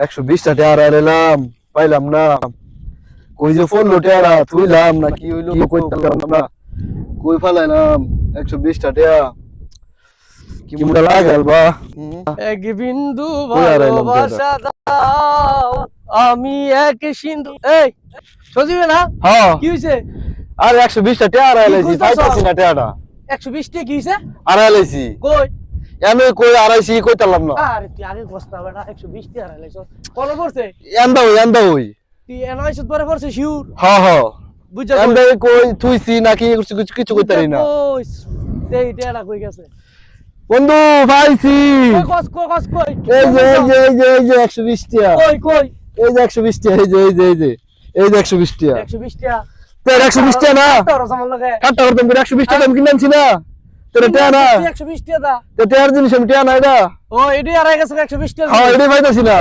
120 টাকা আর এলাম পাইলাম না কই যে ফোন লোটেরা তুইলাম না কি হইলো কইতাম না কই ফালাইলাম 120 টাকা কি মুড়া লাগাল বা এক বিন্দু ভালোবাসা দাও আমি এক সিন্ধু এই সজিবে না হ্যাঁ কি হইছে আর 120 টাকা আর আইলাইছি পাইতাছি না টাকাটা 120 টাকা কি হইছে আর আইলাইছি কই আমি কই আড়াইছি কইতালাম না আরে তুই আগে বসতা বেটা 120 টাকা হারাইছ কোন পড়ছে এন্দা ওই তুই এনআইস পরে পড়ছে শিওর হ্যাঁ হ্যাঁ বুঝা এন্দা কই তুইছি নাকি কিছু কইতারি না এই টাকা কই গেছে বন্ধু পাইছি কই এই যে 120 টাকা কই এই যে 120 টাকা এই যে 120 টাকা 120 টাকা তোর 120 টাকা না তোর সামান লাগে কাটা করতাম 120 টাকা আমি কিনছি না তোর টাকা না 120 টাকা তো টাকার জিনিস আমি টাকা না এটা ও এডি আর গেছে 120 টাকা হ্যাঁ এটাই পাইতাছি না